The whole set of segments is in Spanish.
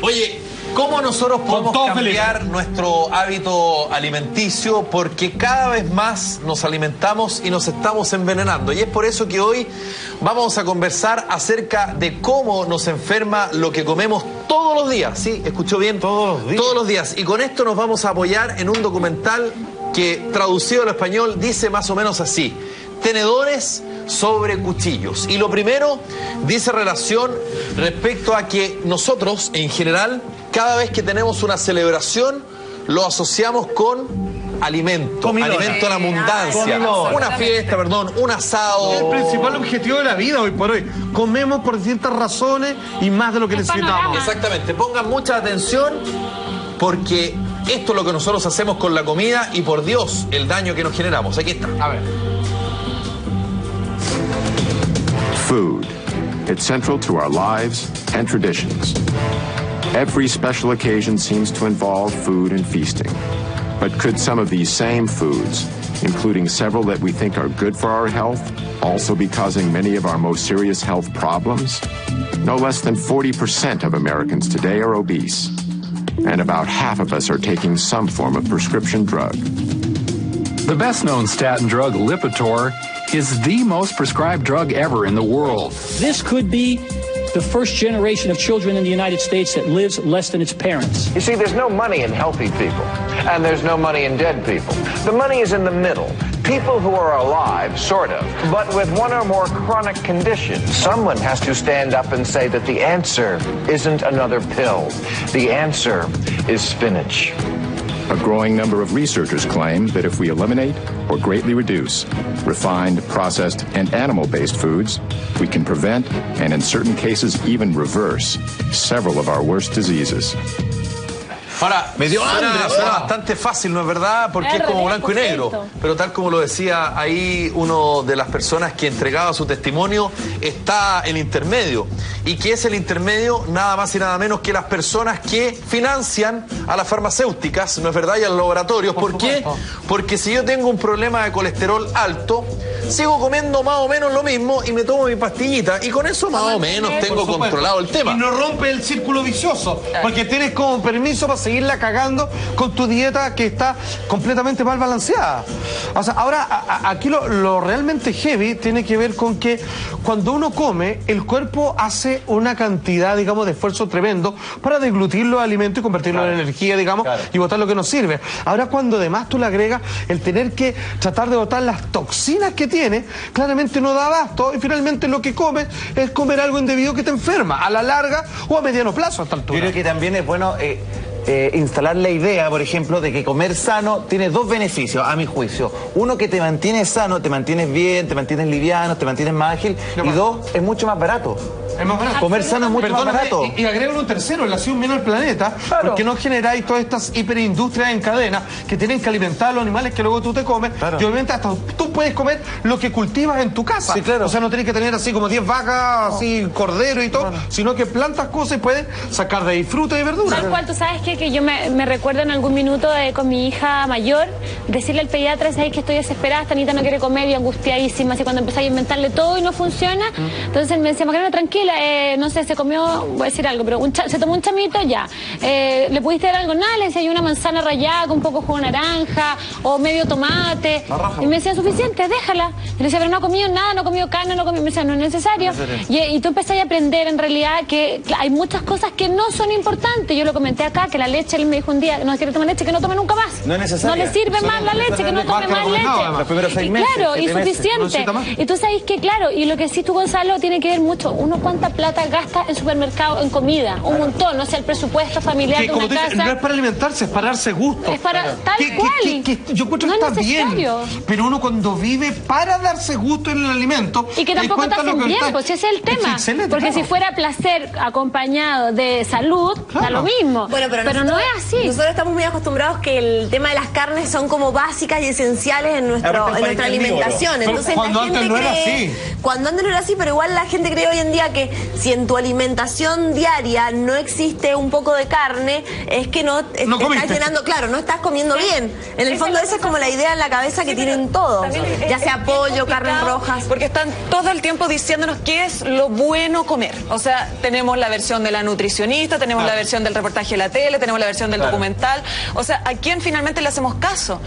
Oye, ¿cómo nosotros podemos cambiar nuestro hábito alimenticio? Porque cada vez más nos alimentamos y nos estamos envenenando. Y es por eso que hoy vamos a conversar acerca de cómo nos enferma lo que comemos todos los días. ¿Sí? ¿Escuchó bien? Todos los días. Todos los días. Y con esto nos vamos a apoyar en un documental que, traducido al español, dice más o menos así: tenedores sobre cuchillos. Y lo primero dice relación respecto a que nosotros, en general, cada vez que tenemos una celebración, lo asociamos con alimento. Alimento en abundancia. Una fiesta, perdón, un asado. Es el principal objetivo de la vida hoy por hoy. Comemos por distintas razones y más de lo que necesitamos. Exactamente. Pongan mucha atención porque esto es lo que nosotros hacemos con la comida y, por Dios, el daño que nos generamos. Aquí está. A ver. Food. It's central to our lives and traditions. Every special occasion seems to involve food and feasting. But could some of these same foods, including several that we think are good for our health, also be causing many of our most serious health problems? No less than 40% of Americans today are obese, and about half of us are taking some form of prescription drug. The best-known statin drug, Lipitor, is the most prescribed drug ever in the world. This could be the first generation of children in the United States that lives less than its parents. You see, there's no money in healthy people, and there's no money in dead people. The money is in the middle. People who are alive, sort of, but with one or more chronic conditions. Someone has to stand up and say that the answer isn't another pill. The answer is spinach. A growing number of researchers claim that if we eliminate or greatly reduce refined, processed, and animal-based foods, we can prevent and in certain cases even reverse several of our worst diseases. Ahora, suena bastante fácil, ¿no es verdad? Porque es como blanco y negro. Pero tal como lo decía ahí uno de las personas que entregaba su testimonio, está el intermedio. ¿Y qué es el intermedio? Nada más y nada menos que las personas que financian a las farmacéuticas, ¿no es verdad? Y a los laboratorios. ¿Por qué? Porque si yo tengo un problema de colesterol alto, sigo comiendo más o menos lo mismo y me tomo mi pastillita. Y con eso más o menos tengo controlado el tema. Y no rompe el círculo vicioso. Porque tienes como permiso para seguirla cagando con tu dieta que está completamente mal balanceada. O sea, ahora aquí lo realmente heavy tiene que ver con que cuando uno come, el cuerpo hace una cantidad, digamos, de esfuerzo tremendo para deglutir los alimentos y convertirlos en energía, digamos, y botar lo que nos sirve. Ahora, cuando además tú le agregas el tener que tratar de botar las toxinas que tiene, claramente no da abasto y finalmente lo que comes es comer algo indebido que te enferma a la larga o a mediano plazo a esta altura. Yo creo que también es bueno instalar la idea, por ejemplo, de que comer sano tiene dos beneficios, a mi juicio. Uno, que te mantienes sano, te mantienes bien, te mantienes liviano, te mantienes más ágil. Y dos, es mucho más barato. Es más barato. Comer sano es mucho más barato. Y agrego un tercero, le hace un bien al planeta, porque no generáis todas estas hiperindustrias en cadena que tienen que alimentar a los animales que luego tú te comes. Y obviamente hasta tú puedes comer lo que cultivas en tu casa. Sí, claro. O sea, no tienes que tener así como 10 vacas, así cordero y todo, sino que plantas cosas y puedes sacar de ahí fruta y verdura. Tal cual, tú sabes que yo me recuerdo en algún minuto con mi hija mayor, decirle al pediatra, ¿sabes que estoy desesperada? Esta niña no quiere comer y angustiadísima, así cuando empecé a inventarle todo y no funciona. Entonces él me decía, Macarena, tranquila, no sé, se comió, voy a decir algo, pero se tomó un chamito, ya. ¿Le pudiste dar algo? Nada, le decía, hay una manzana rallada con un poco de jugo de naranja o medio tomate. Y me decía, suficiente, déjala. Y le decía, pero no ha comido nada, no ha comido carne, no ha comido, me decía, no es necesario. Y tú empezás a aprender en realidad que hay muchas cosas que no son importantes. Yo lo comenté acá, que la leche, él me dijo un día, no quiere tomar leche, que no tome nunca más. No es necesario. No le sirve más la leche, que no tome más leche. Los primeros 6 meses. Claro, y suficiente. Y tú sabes que, claro, y lo que sí tú, Gonzalo, tiene que ver mucho. Uno cuánta plata gasta en supermercado, en comida, un montón, o sea, el presupuesto familiar de una casa. No es para alimentarse, es para darse gusto. Es para tal cual. Yo encuentro que está bien, pero uno cuando vive para darse gusto en el alimento. Y que tampoco te hacen bien, pues ese es el tema. Porque si fuera placer acompañado de salud, da lo mismo. Bueno, pero no es así. Nosotros estamos muy acostumbrados que el tema de las carnes son como básicas y esenciales en nuestra alimentación. Entonces, cuando antes no era así. Cuando antes no era así, pero igual la gente cree hoy en día que que si en tu alimentación diaria no existe un poco de carne, es que no estás llenando, claro, no estás comiendo bien. En el fondo esa es como la idea en la cabeza que tienen todos, ya sea pollo, carnes rojas. Porque están todo el tiempo diciéndonos qué es lo bueno comer. O sea, tenemos la versión de la nutricionista, tenemos la versión del reportaje de la tele, tenemos la versión del documental. O sea, ¿a quién finalmente le hacemos caso?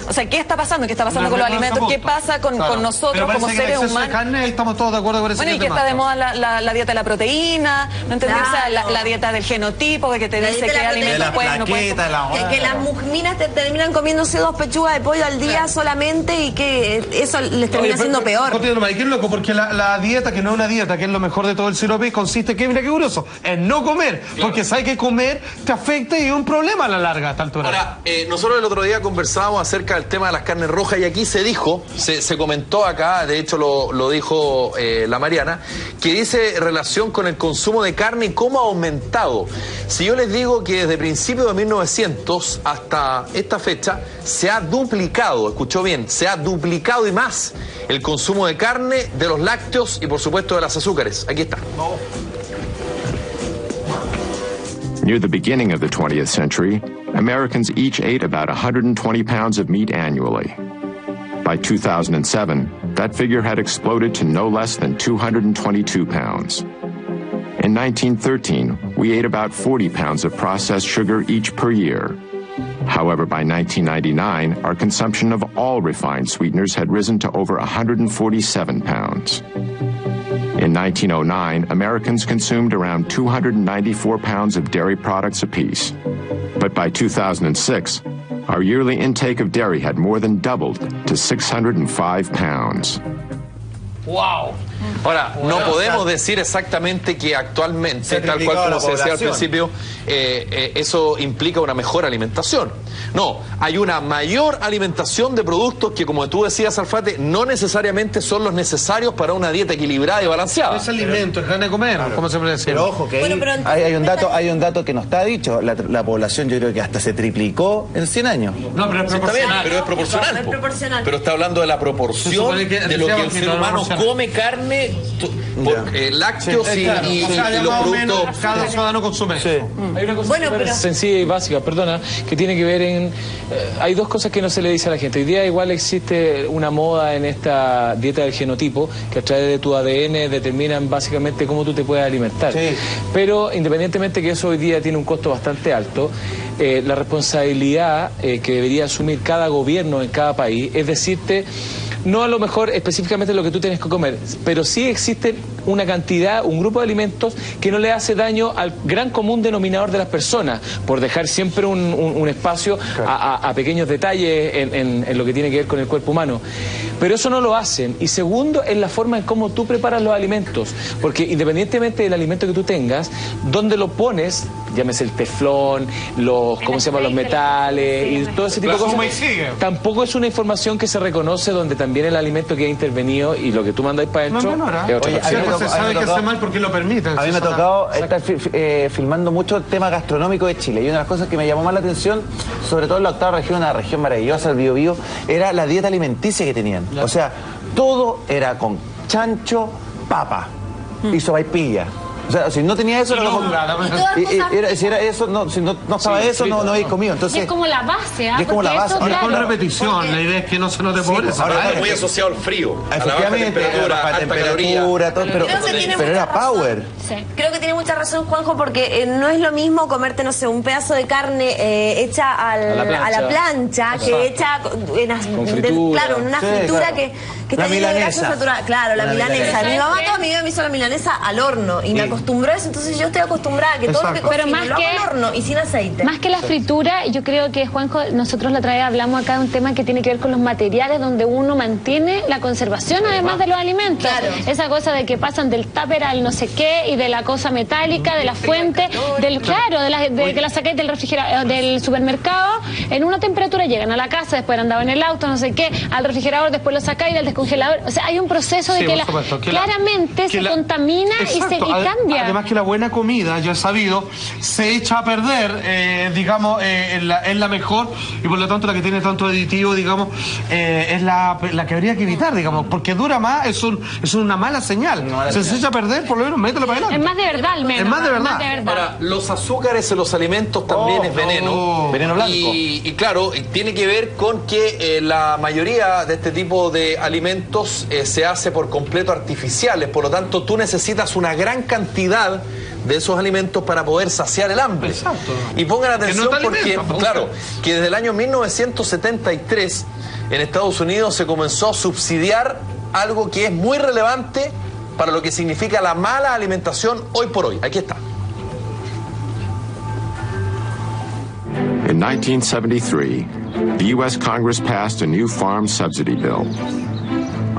O sea, ¿qué está pasando? ¿Qué está pasando con los alimentos? ¿Qué pasa con nosotros como seres humanos? Carne, estamos todos de acuerdo con eso. Bueno, y que está de moda la dieta de la proteína, ¿no entendés? O sea, la dieta del genotipo, que te dice qué alimentos puedes, no puedes. Que las minas te terminan comiéndose 2 pechugas de pollo al día solamente y que eso les termina siendo peor. Qué es loco, porque la dieta, que no es una dieta, que es lo mejor de todo el sirope, consiste, que mira qué curioso, en no comer. Porque sabes que comer te afecta y es un problema a la larga a esta altura. Ahora, nosotros el otro día conversábamos acerca del tema de las carnes rojas y aquí se dijo, se comentó acá, de hecho lo dijo la Mariana, que dice relación con el consumo de carne y cómo ha aumentado. Si yo les digo que desde principios de 1900 hasta esta fecha se ha duplicado, escuchó bien, se ha duplicado y más el consumo de carne, de los lácteos y por supuesto de las azúcares. Aquí está. Near the beginning of the 20th century, Americans each ate about 120 pounds of meat annually. By 2007, that figure had exploded to no less than 222 pounds. In 1913, we ate about 40 pounds of processed sugar each per year. However, by 1999, our consumption of all refined sweeteners had risen to over 147 pounds. In 1909, Americans consumed around 294 pounds of dairy products apiece. But by 2006, our yearly intake of dairy had more than doubled to 605 pounds. ¡Wow! Ahora, no podemos decir exactamente que actualmente, tal cual como se decía al principio, eso implica una mejor alimentación. No, hay una mayor alimentación de productos que, como tú decías, Alfate, no necesariamente son los necesarios para una dieta equilibrada y balanceada. Es alimento, es ganas de comer, como siempre decimos. Pero ojo, que hay un dato que no está dicho. La población yo creo que hasta se triplicó en 100 años. No, pero es proporcional. Pero es proporcional. Es proporcional. Pero está hablando de la proporción de lo que el ser humano come carne, lácteos y los productos. Cada ciudadano consume. Sí. Hay una cosa sencilla y básica, perdona, que tiene que ver en... hay dos cosas que no se le dice a la gente. Hoy día igual existe una moda en esta dieta del genotipo, que a través de tu ADN determinan básicamente cómo tú te puedes alimentar. Sí. Pero independientemente que eso hoy día tiene un costo bastante alto, la responsabilidad que debería asumir cada gobierno en cada país es decirte, no a lo mejor específicamente lo que tú tienes que comer, pero sí existe una cantidad, un grupo de alimentos que no le hace daño al gran común denominador de las personas, por dejar siempre un espacio a pequeños detalles en lo que tiene que ver con el cuerpo humano. Pero eso no lo hacen. Y segundo, es la forma en cómo tú preparas los alimentos, porque independientemente del alimento que tú tengas, donde lo pones, llámese el teflón, los metales y todo ese tipo de cosas, tampoco es una información que se reconoce, donde también el alimento que ha intervenido y lo que tú mandas para adentro es otra cosa. Se sabe que hace mal porque lo permiten. A mí me ha tocado estar filmando mucho el tema gastronómico de Chile, y una de las cosas que me llamó más la atención, sobre todo en la octava región, una región maravillosa, el Biobío, era la dieta alimenticia que tenían. O sea, todo era con chancho, papa y sopaipilla. O sea, si no tenía eso, si era eso, si no estaba eso, no habéis comido. Entonces, es como la base, es como la base. Ahora con repetición, la idea es que no se note pobreza. Ahora es muy asociado al frío, a la baja temperatura, todo, pero era power. Sí. Creo que tiene mucha razón, Juanjo, porque no es lo mismo comerte, no sé, un pedazo de carne hecha a la plancha, que hecha en una fritura que está llena de grasa saturada. Claro, la milanesa. Mi mamá toda mi vida me hizo la milanesa al horno y me acostumbró a eso, entonces yo estoy acostumbrada a que todo lo que cocino lo hago al horno y sin aceite. Más que la fritura, yo creo que, Juanjo, nosotros la otra vez hablamos acá de un tema que tiene que ver con los materiales, donde uno mantiene la conservación además de los alimentos. Claro. Esa cosa de que pasan del tupper al no sé qué y de la cosa metálica, de la fuente, del que la sacáis del refrigerador, del supermercado, en una temperatura llegan a la casa, después han andado en el auto, no sé qué, al refrigerador, después lo sacáis del descongelador. O sea, hay un proceso de que claramente se contamina y cambia. Además que la buena comida, ya he sabido, se echa a perder, digamos, es la mejor, y por lo tanto la que tiene tanto aditivo, digamos, es la que habría que evitar, digamos, porque dura más, es una mala señal. Se echa a perder, por lo menos mételo para adelante. Es más de verdad, al menos. Es más de verdad. Ahora, los azúcares en los alimentos también es veneno. Veneno blanco. Y claro, tiene que ver con que la mayoría de este tipo de alimentos se hace por completo artificiales, por lo tanto tú necesitas una gran cantidad de esos alimentos para poder saciar el hambre. Exacto. Y pongan atención porque, claro, que desde el año 1973 en Estados Unidos se comenzó a subsidiar algo que es muy relevante para lo que significa la mala alimentación hoy por hoy. Aquí está. In 1973, the U.S. Congress passed a new farm subsidy bill.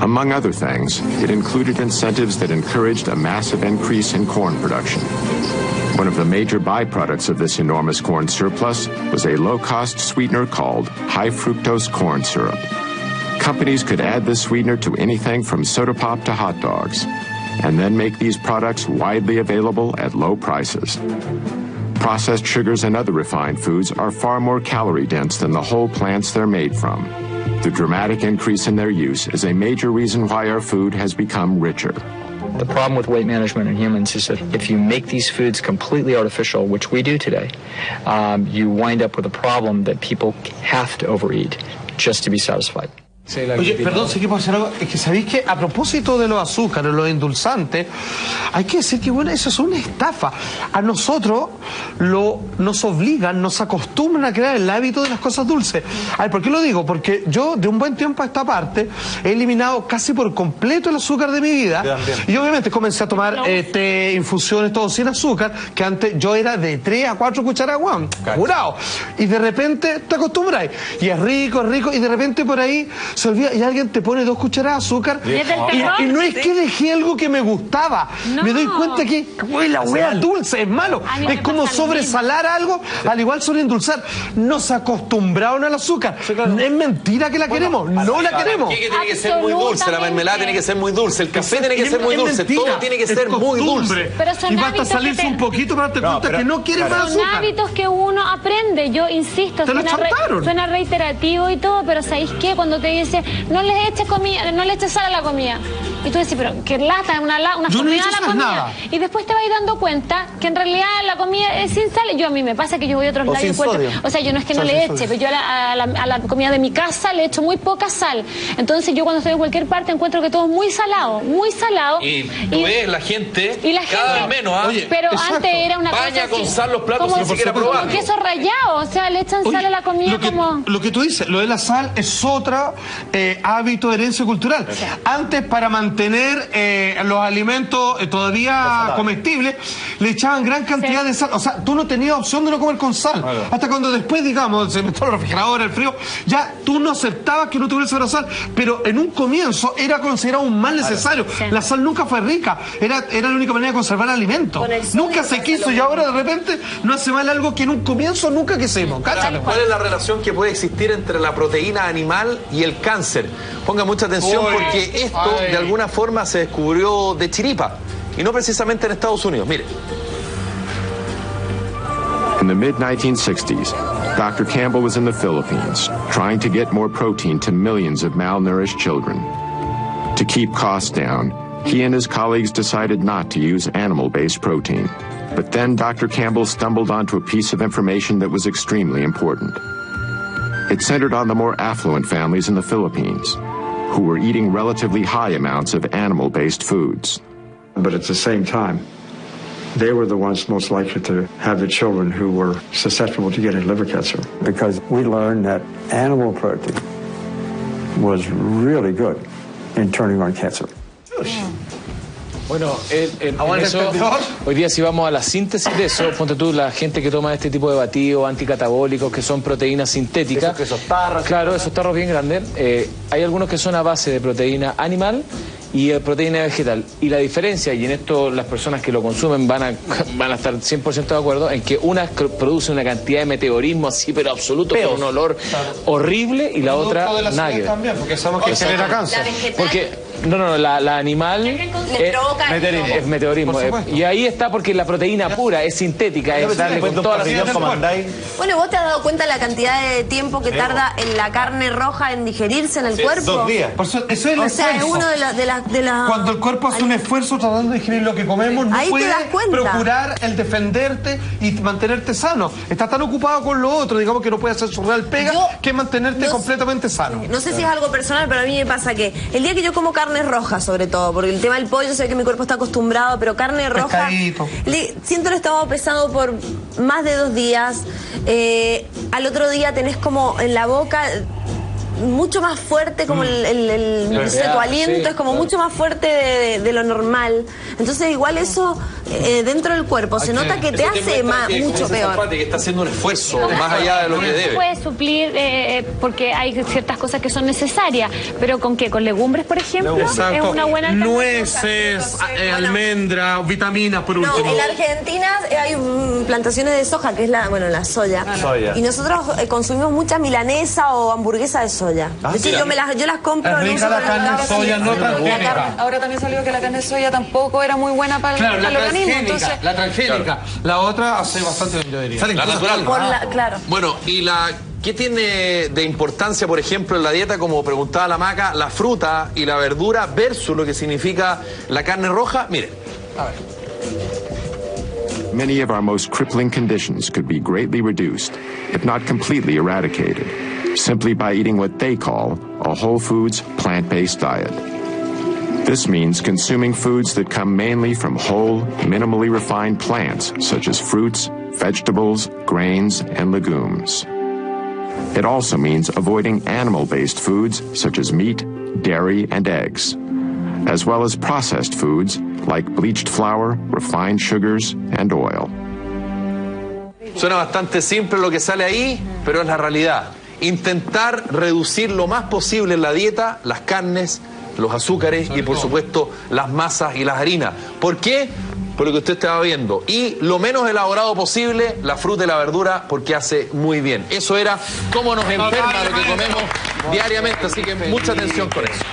Among other things, it included incentives that encouraged a massive increase in corn production. One of the major byproducts of this enormous corn surplus was a low-cost sweetener called high fructose corn syrup. Companies could add this sweetener to anything from soda pop to hot dogs, and then make these products widely available at low prices. Processed sugars and other refined foods are far more calorie-dense than the whole plants they're made from. The dramatic increase in their use is a major reason why our food has become richer. The problem with weight management in humans is that if you make these foods completely artificial, which we do today, you wind up with a problem that people have to overeat just to be satisfied. Oye, perdón, sé que puedo hacer algo. Es que sabéis que a propósito de los azúcares, los endulzantes, hay que decir que, bueno, eso es una estafa. A nosotros nos obligan, nos acostumbran a crear el hábito de las cosas dulces. A ver, ¿por qué lo digo? Porque yo, de un buen tiempo a esta parte, he eliminado casi por completo el azúcar de mi vida. Y obviamente comencé a tomar té, infusiones, todo sin azúcar, que antes yo era de 3 a 4 cucharadas, guau, jurado. Y de repente te acostumbras. Y es rico, y de repente por ahí se olvida y alguien te pone 2 cucharadas de azúcar y no es que dejé algo que me gustaba, me doy cuenta que la wea dulce es malo, es como sobresalar algo, al igual sobre endulzar. Nos acostumbraron al azúcar, es mentira que la queremos, no la queremos. El tiene que ser muy dulce, la mermelada tiene que ser muy dulce, el café tiene que ser muy dulce, todo tiene que ser muy dulce. Y basta salirse un poquito para darte cuenta que no quieres más azúcar. Son hábitos que uno aprende, yo insisto, suena reiterativo y todo, pero ¿sabéis qué? Cuando te dice no le eches comida, no le eches sal a la comida. Y tú decís, pero qué lata, una comida a la comida. Nada. Y después te vas dando cuenta que en realidad la comida es sin sal. A mí me pasa que yo voy a otros lados y encuentro. O sea, yo no es que no le eche, pero yo a la comida de mi casa le echo muy poca sal. Entonces yo cuando estoy en cualquier parte encuentro que todo es muy salado, muy salado. Y tú ves la gente cada vez menos. Oye, pero antes era una baña con sal los platos sin siquiera probar. Como queso rallado, o sea, le echan sal a la comida como... Lo que tú dices, lo de la sal es otra hábito de herencia cultural. Antes, para mantener los alimentos todavía comestibles, le echaban gran cantidad de sal. O sea, tú no tenías opción de no comer con sal. Hasta cuando después, digamos, se metió el refrigerador, el frío, ya tú no aceptabas que no tuviera sabor a sal. Pero en un comienzo era considerado un mal necesario. La sal nunca fue rica. Era la única manera de conservar alimentos. Nunca se quiso y ahora de repente no hace mal algo que en un comienzo nunca quisimos. ¿Cuál es la relación que puede existir entre la proteína animal y el cáncer? Ponga mucha atención porque esto de alguna forma se descubrió de chiripa y no precisamente en Estados Unidos. Mire. In the mid-1960s, Dr. Campbell was in the Philippines trying to get more protein to millions of malnourished children. To keep costs down, he and his colleagues decided not to use animal-based protein. But then Dr. Campbell stumbled onto a piece of information that was extremely important. It centered on the more affluent families in the Philippines, who were eating relatively high amounts of animal-based foods. But at the same time, they were the ones most likely to have the children who were susceptible to getting liver cancer. Because we learned that animal protein was really good in turning on cancer. Bueno, eso, hoy día si vamos a la síntesis de eso, ponte tú, la gente que toma este tipo de batidos anticatabólicos que son proteínas sintéticas. Esos tarros. Claro, esos tarros bien grandes. Hay algunos que son a base de proteína animal y proteína vegetal. Y la diferencia, y en esto las personas que lo consumen van a estar 100% de acuerdo, en que una produce una cantidad de meteorismo así, pero absoluto, con un olor horrible, y la otra nada que ver. También, porque sabemos que genera cáncer. Porque la animal es meteorismo. Y ahí está, porque la proteína pura es sintética, es darle con todas las ideas. Bueno, ¿vos te has dado cuenta la cantidad de tiempo que tarda en la carne roja en digerirse en el cuerpo? 2 días. Por eso es el esfuerzo. Es uno de las... Cuando el cuerpo hace un esfuerzo tratando de digerir lo que comemos, no puede procurar el defenderte y mantenerte sano. Estás tan ocupado con lo otro, digamos, que no puede hacer su real pega, que mantenerte completamente sano. No sé si es algo personal, pero a mí me pasa que el día que yo como carne roja, sobre todo, porque el tema del pollo sé que mi cuerpo está acostumbrado, pero carne roja, siento el estómago pesado por más de 2 días. Al otro día tenés como en la boca mucho más fuerte, como tu aliento es como mucho más fuerte de lo normal. Entonces igual eso dentro del cuerpo se nota que te hace mucho peor. Que está haciendo un esfuerzo más allá de lo que debe. Puede suplir porque hay ciertas cosas que son necesarias, pero ¿con qué? ¿Con legumbres, por ejemplo? Exacto. Es una buena nueces, almendras, vitaminas, por último. No, en Argentina hay plantaciones de soja, que es la soya. Y nosotros consumimos mucha milanesa o hamburguesa de soya. Yo las compro. Es rica la carne de soya, no transgénica. Ahora también salió que la carne de soya tampoco era muy buena para el organismo. Entonces, la transgénica. La otra hace bastante bien, yo diría. La natural. Claro. Bueno, y ¿qué tiene de importancia, por ejemplo, en la dieta, como preguntaba la Maca, la fruta y la verdura versus lo que significa la carne roja? Miren, a ver. Many of our most crippling conditions could be greatly reduced, if not completely eradicated, simply by eating what they call a whole foods, plant-based diet. This means consuming foods that come mainly from whole, minimally refined plants, such as fruits, vegetables, grains, and legumes. It also means avoiding animal-based foods, such as meat, dairy, and eggs, as well as processed foods like bleached flour, refined sugars, and oil. Suena bastante simple lo que sale ahí, pero es la realidad. Intentar reducir lo más posible en la dieta las carnes, los azúcares y por supuesto las masas y las harinas. ¿Por qué? Por lo que usted estaba viendo. Y lo menos elaborado posible, la fruta y la verdura, porque hace muy bien. Eso era cómo nos enferma lo que comemos diariamente, así que mucha atención con eso.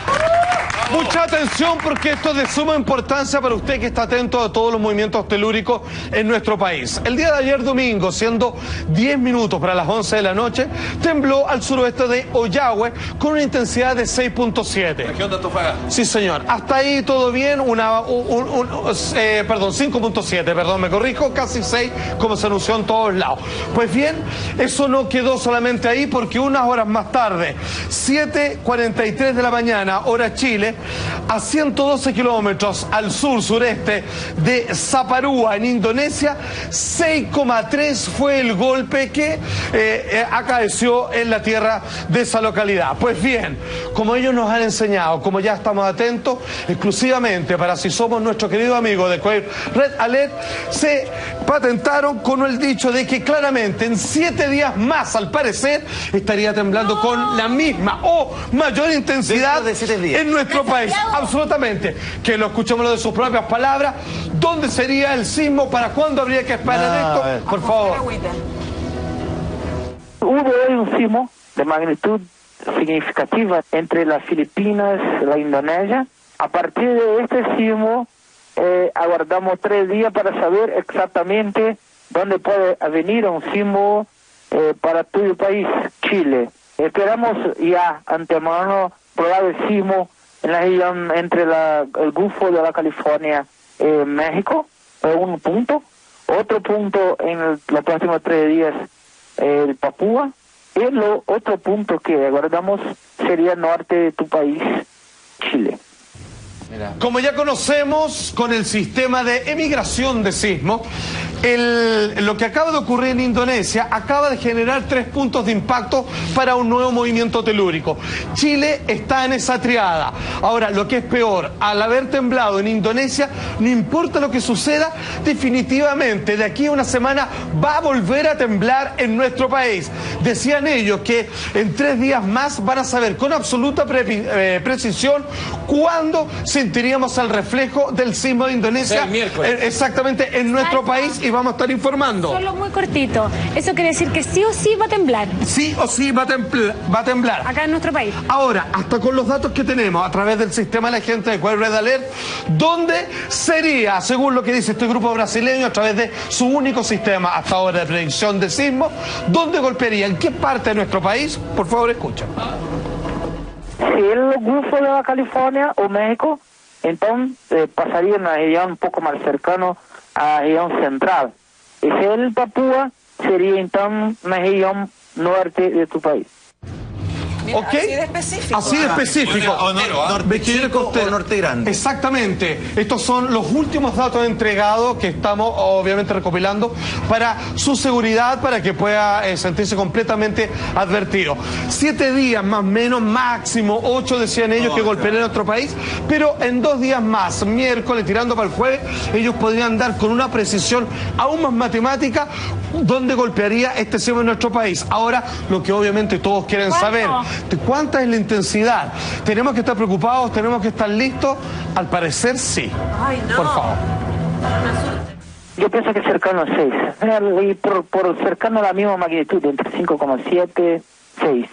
Mucha atención, porque esto es de suma importancia para usted que está atento a todos los movimientos telúricos en nuestro país. El día de ayer domingo, siendo 10 minutos para las 11 de la noche, tembló al suroeste de Ollagüe con una intensidad de 6.7. ¿Región de Antofagasta? Sí, señor. Hasta ahí todo bien. 5.7, perdón, me corrijo, casi 6, como se anunció en todos lados. Pues bien, eso no quedó solamente ahí, porque unas horas más tarde, 7:43 de la mañana, hora Chile, a 112 kilómetros al sur-sureste de Saparua, en Indonesia, 6,3 fue el golpe que acaeció en la tierra de esa localidad. Pues bien, como ellos nos han enseñado, como ya estamos atentos, exclusivamente para Si Somos, nuestro querido amigo de Red Alert, se patentaron con el dicho de que claramente en 7 días más, al parecer, estaría temblando con la misma o mayor intensidad en nuestro país. Absolutamente. Que lo escuchemos de sus propias palabras. ¿Dónde sería el sismo? ¿Para cuándo habría que esperar esto? Por favor. Hubo hoy un sismo de magnitud significativa entre las Filipinas y la Indonesia. A partir de este sismo, aguardamos 3 días para saber exactamente dónde puede venir un sismo para todo el país, Chile. Esperamos ya antemano probable sismo en la región entre el Golfo de la California y México, un punto. Otro punto en los próximos 3 días, el Papúa. Y el otro punto que aguardamos sería el norte de tu país, Chile. Como ya conocemos, con el sistema de emigración de sismo, lo que acaba de ocurrir en Indonesia acaba de generar 3 puntos de impacto para un nuevo movimiento telúrico. Chile está en esa triada. Ahora, lo que es peor, al haber temblado en Indonesia, no importa lo que suceda, definitivamente de aquí a una semana va a volver a temblar en nuestro país. decían ellos que en 3 días más van a saber con absoluta precisión cuándo sentiríamos el reflejo del sismo de Indonesia. El miércoles. Exactamente en nuestro país, y vamos a estar informando. Solo muy cortito. Eso quiere decir que sí o sí va a temblar. Sí o sí va a temblar. Acá en nuestro país. Ahora, hasta con los datos que tenemos a través del sistema de la gente de Red Alert, ¿dónde sería, según lo que dice este grupo brasileño, a través de su único sistema hasta ahora de predicción de sismo, dónde golpearía? ¿En qué parte de nuestro país? Por favor, escuchen. Si el Golfo de la California o México, entonces pasaría en una región un poco más cercano a la región central. Y si el Papúa, sería entonces una región norte de tu país. Mira, ¿Ok? así de específico. Así de específico. O norte grande. Exactamente. Estos son los últimos datos entregados que estamos obviamente recopilando para su seguridad, para que pueda sentirse completamente advertido. 7 días más o menos, máximo 8 decían ellos que golpearían nuestro país, pero en 2 días más, miércoles tirando para el jueves, ellos podrían dar con una precisión aún más matemática dónde golpearía este sismo en nuestro país. Ahora, lo que obviamente todos quieren saber, ¿de cuánta es la intensidad? ¿Tenemos que estar preocupados? ¿Tenemos que estar listos? Al parecer sí. Ay, no. Por favor. Yo pienso que cercano a 6. Y por cercano a la misma magnitud, entre 5,7, 6.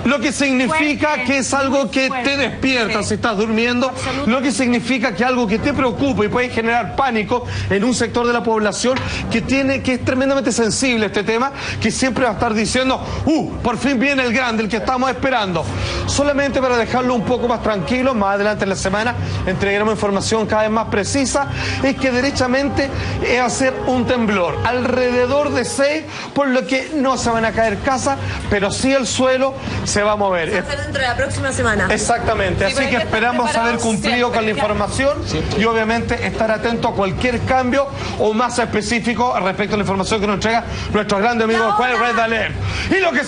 Lo que significa que es algo que te despierta si estás durmiendo, lo que significa que algo que te preocupa y puede generar pánico en un sector de la población que es tremendamente sensible a este tema, que siempre va a estar diciendo, por fin viene el grande, el que estamos esperando. Solamente para dejarlo un poco más tranquilo, más adelante en la semana entregaremos información cada vez más precisa, es que derechamente es hacer un temblor, alrededor de 6, por lo que no se van a caer casas, pero sí el suelo se va a mover. Dentro de la próxima semana. Exactamente, así que esperamos haber cumplido con la información y obviamente estar atento a cualquier cambio o más específico respecto a la información que nos entrega nuestros grandes amigos de Red Alert. Y lo que